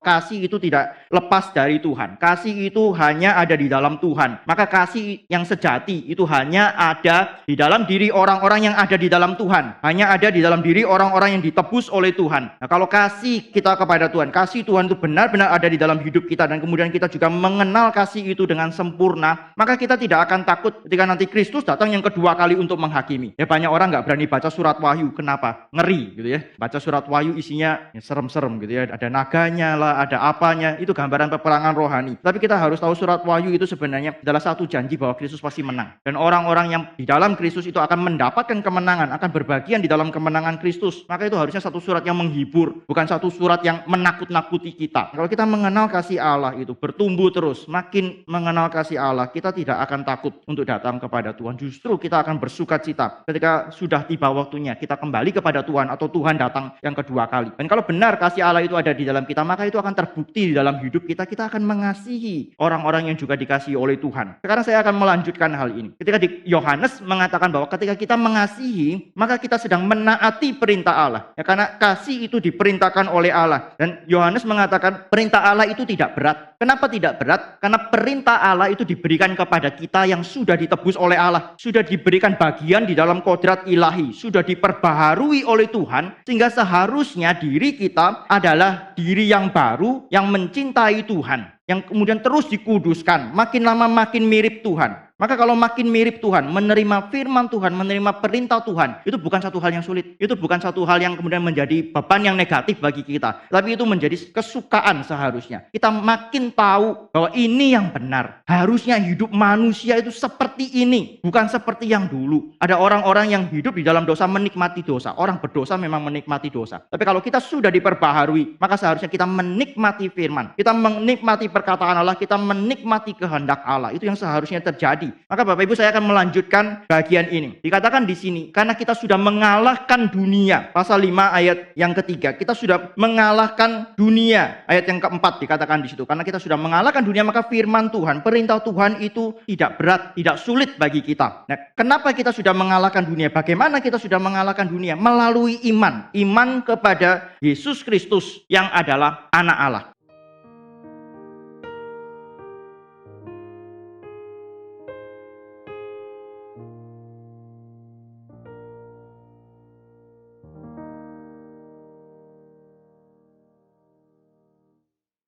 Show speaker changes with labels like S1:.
S1: kasih itu tidak lepas dari Tuhan. Kasih itu hanya ada di dalam Tuhan. Maka kasih yang sejati itu hanya ada di dalam diri orang-orang yang ada di dalam Tuhan. Hanya ada di dalam diri orang-orang yang ditebus oleh Tuhan. Nah, kalau kasih kita kepada Tuhan, kasih Tuhan itu benar-benar ada di dalam hidup kita, dan kemudian kita juga mengenal kasih itu dengan sempurna, maka kita tidak akan takut ketika nanti Kristus datang yang kedua kali untuk menghakimi. Ya, banyak orang nggak berani baca surat Wahyu. Kenapa? Ngeri gitu ya. Baca surat Wahyu isinya ya serem-serem gitu ya. Ada naganya lah, ada apanya. Itu gambaran peperangan rohani. Tapi kita harus tahu surat Wahyu itu sebenarnya adalah satu janji bahwa Kristus pasti menang. Dan orang-orang yang di dalam Kristus itu akan mendapatkan kemenangan, akan berbagian di dalam kemenangan Kristus. Maka itu harusnya satu surat yang menghibur, bukan satu surat yang menakut-nakuti kita. Kalau kita mengenal kasih Allah itu bertumbuh terus, makin mengenal kasih Allah, kita tidak akan takut untuk datang kepada Tuhan. Justru kita akan bersukacita ketika sudah tiba waktunya kita kembali kepada Tuhan, atau Tuhan datang yang kedua kali. Dan kalau benar kasih Allah itu ada di dalam kita, maka itu akan terbukti di dalam hidup kita. Kita akan mengasihi orang-orang yang juga dikasihi oleh Tuhan. Sekarang saya akan melanjutkan hal ini. Ketika di Yohanes mengatakan bahwa ketika kita mengasihi, maka kita sedang menaati perintah Allah. Ya, karena kasih itu diperintahkan oleh Allah. Dan Yohanes mengatakan perintah Allah itu tidak berat. Kenapa tidak berat? Karena perintah Allah itu diberikan kepada kita yang sudah ditebus oleh Allah. Sudah diberikan bagian di dalam kodrat ilahi. Sudah diperbaharui oleh Tuhan. Sehingga seharusnya diri kita adalah diri yang baru, yang mencintai Tuhan, yang kemudian terus dikuduskan, makin lama makin mirip Tuhan. Maka kalau makin mirip Tuhan, menerima firman Tuhan, menerima perintah Tuhan, itu bukan satu hal yang sulit. Itu bukan satu hal yang kemudian menjadi beban yang negatif bagi kita. Tapi itu menjadi kesukaan seharusnya. Kita makin tahu bahwa ini yang benar. Harusnya hidup manusia itu seperti ini, bukan seperti yang dulu. Ada orang-orang yang hidup di dalam dosa menikmati dosa. Orang berdosa memang menikmati dosa. Tapi kalau kita sudah diperbaharui, maka seharusnya kita menikmati firman. Kita menikmati perkataan Allah, kita menikmati kehendak Allah. Itu yang seharusnya terjadi. Maka Bapak Ibu, saya akan melanjutkan bagian ini. Dikatakan di sini, karena kita sudah mengalahkan dunia. Pasal 5 ayat yang ketiga, kita sudah mengalahkan dunia. Ayat yang keempat dikatakan di situ, karena kita sudah mengalahkan dunia, maka firman Tuhan, perintah Tuhan itu tidak berat, tidak sulit bagi kita. Nah, kenapa kita sudah mengalahkan dunia? Bagaimana kita sudah mengalahkan dunia? Melalui iman. Iman kepada Yesus Kristus yang adalah anak Allah.